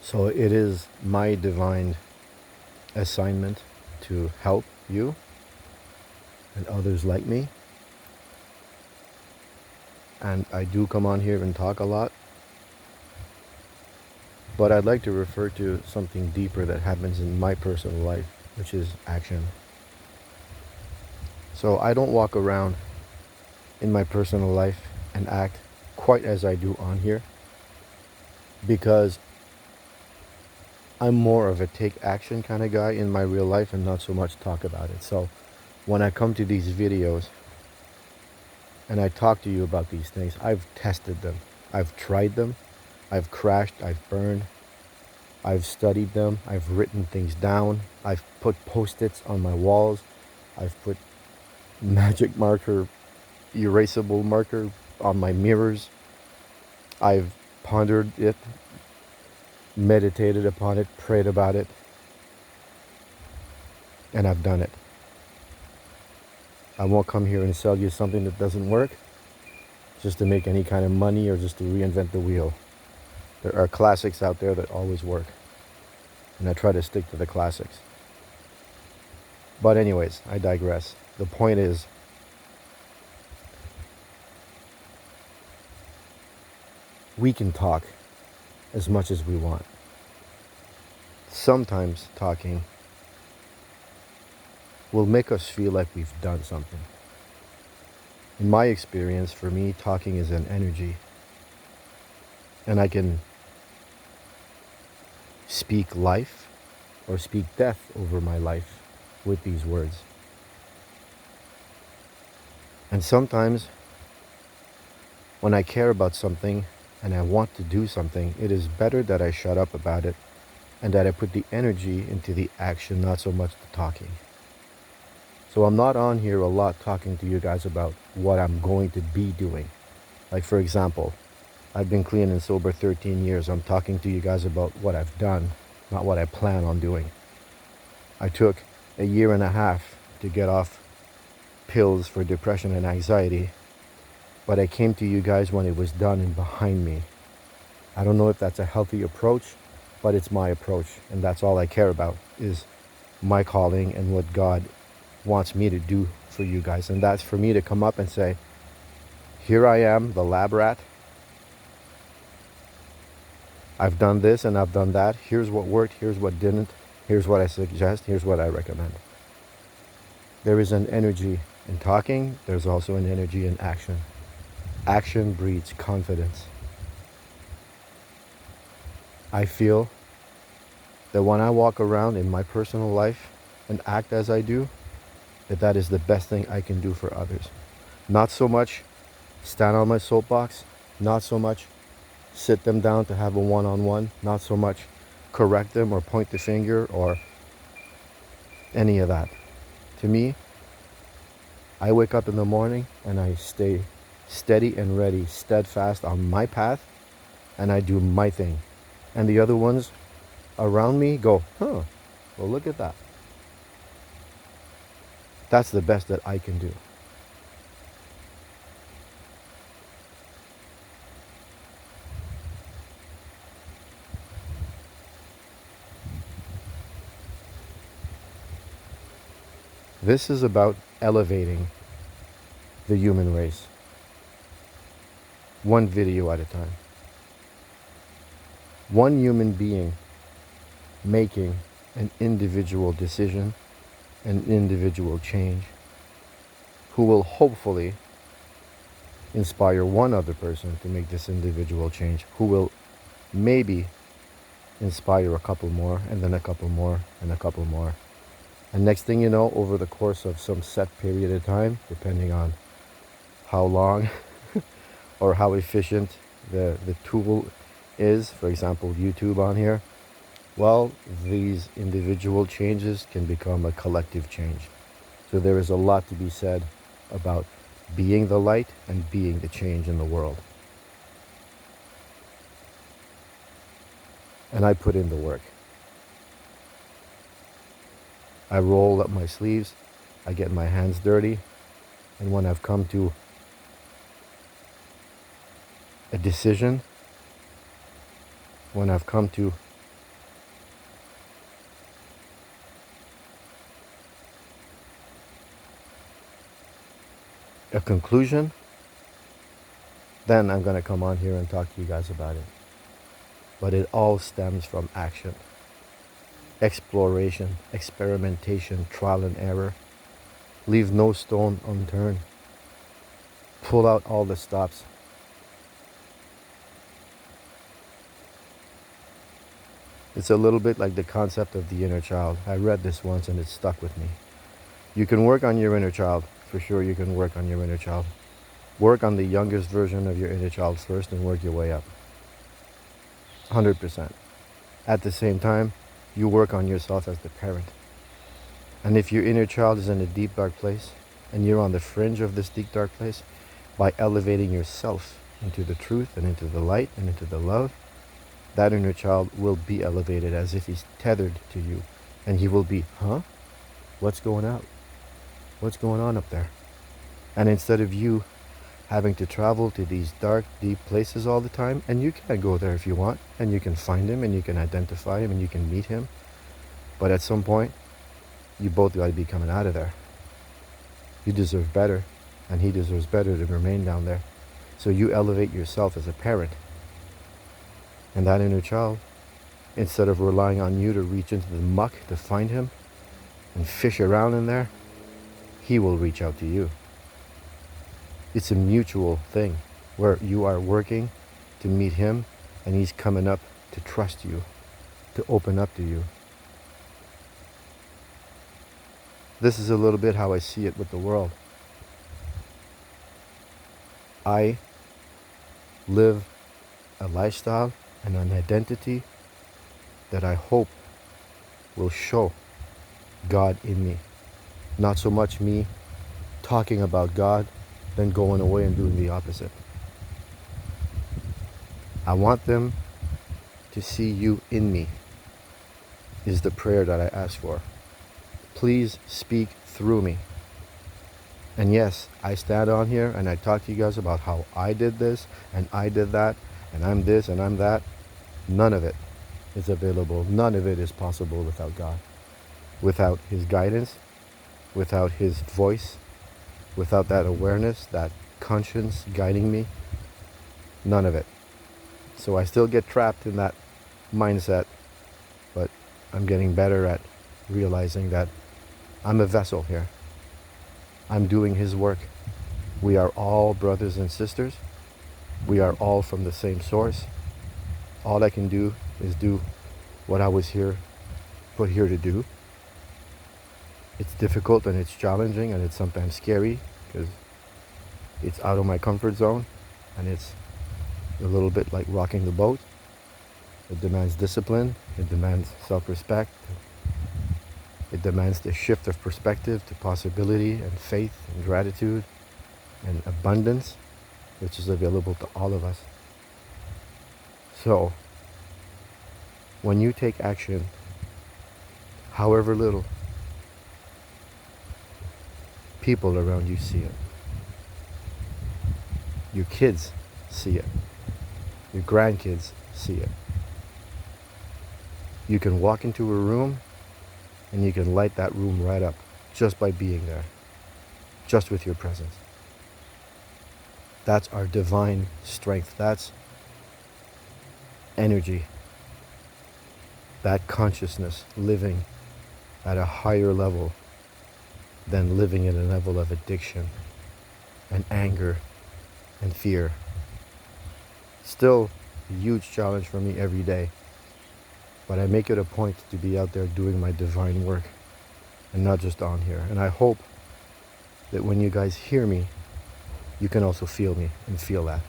So it is my divine assignment to help you and others like me. And I do come on here and talk a lot. But I'd like to refer to something deeper that happens in my personal life, which is action. So I don't walk around in my personal life and act quite as I do on here, because I'm more of a take action kind of guy in my real life and not so much talk about it. So when I come to these videos and I talk to you about these things, I've tested them, I've tried them, I've crashed, I've burned, I've studied them, I've written things down, I've put post-its on my walls, I've put magic marker, erasable marker on my mirrors, I've pondered it, meditated upon it, prayed about it, and I've done it. I won't come here and sell you something that doesn't work just to make any kind of money or just to reinvent the wheel. There are classics out there that always work, and I try to stick to the classics. But anyways, I digress. The point is, we can talk as much as we want. Sometimes talking will make us feel like we've done something. In my experience, for me, talking is an energy. And I can speak life or speak death over my life with these words. And sometimes when I care about something and I want to do something, it is better that I shut up about it and that I put the energy into the action, not so much the talking. So I'm not on here a lot talking to you guys about what I'm going to be doing. Like, for example, I've been clean and sober 13 years. I'm talking to you guys about what I've done, not what I plan on doing. I took a year and a half to get off pills for depression and anxiety, but I came to you guys when it was done and behind me. I don't know if that's a healthy approach, but it's my approach, and that's all I care about, is my calling and what God wants me to do for you guys. And that's for me to come up and say, here I am, the lab rat. I've done this and I've done that. Here's what worked, here's what didn't. Here's what I suggest, here's what I recommend. There is an energy in talking. There's also an energy in action. Action breeds confidence. I feel that when I walk around in my personal life and act as I do, that is the best thing I can do for others. Not so much stand on my soapbox, not so much sit them down to have a one-on-one, not so much correct them or point the finger or any of that. To me, I wake up in the morning and I stay steady and ready, steadfast on my path, and I do my thing. And the other ones around me go, well, look at that. That's the best that I can do. This is about elevating the human race, one video at a time. One human being making an individual decision, an individual change, who will hopefully inspire one other person to make this individual change, who will maybe inspire a couple more, and then a couple more, and a couple more. And next thing you know, over the course of some set period of time, depending on how long or how efficient the tool is, for example, YouTube on here, well, these individual changes can become a collective change. So there is a lot to be said about being the light and being the change in the world. And I put in the work. I roll up my sleeves, I get my hands dirty, and when I've come to a decision, when I've come to a conclusion, then I'm going to come on here and talk to you guys about it. But it all stems from action, exploration, experimentation, trial and error. Leave no stone unturned. Pull out all the stops. It's a little bit like the concept of the inner child. I read this once and it stuck with me. You can work on your inner child. For sure you can work on your inner child. Work on the youngest version of your inner child first and work your way up. 100%. At the same time, you work on yourself as the parent. And if your inner child is in a deep, dark place, and you're on the fringe of this deep, dark place, by elevating yourself into the truth and into the light and into the love, that inner child will be elevated as if he's tethered to you. And he will be, huh? What's going on? What's going on up there? And instead of you having to travel to these dark, deep places all the time, and you can go there if you want, and you can find him, and you can identify him, and you can meet him. But at some point, you both got to be coming out of there. You deserve better, and he deserves better to remain down there. So you elevate yourself as a parent. And that inner child, instead of relying on you to reach into the muck to find him and fish around in there, he will reach out to you. It's a mutual thing where you are working to meet him and he's coming up to trust you, to open up to you. This is a little bit how I see it with the world. I live a lifestyle and an identity that I hope will show God in me. Not so much me talking about God, then going away and doing the opposite. I want them to see you in me, is the prayer that I ask for. Please speak through me. And yes, I stand on here and I talk to you guys about how I did this and I did that and I'm this and I'm that. None of it is available. None of it is possible without God. Without his guidance, without his voice, without that awareness, that conscience guiding me. None of it. So I still get trapped in that mindset, but I'm getting better at realizing that I'm a vessel here. I'm doing his work. We are all brothers and sisters. We are all from the same source. All I can do is do what I was put here to do. It's difficult and it's challenging and it's sometimes scary because it's out of my comfort zone and it's a little bit like rocking the boat. It demands discipline. It demands self-respect. It demands the shift of perspective to possibility and faith and gratitude and abundance, which is available to all of us. So, when you take action, however little, people around you see it. Your kids see it. Your grandkids see it. You can walk into a room and you can light that room right up just by being there, just with your presence. That's our divine strength. That's energy. That consciousness living at a higher level than living at a level of addiction and anger and fear. Still a huge challenge for me every day. But I make it a point to be out there doing my divine work and not just on here. And I hope that when you guys hear me, you can also feel me and feel that.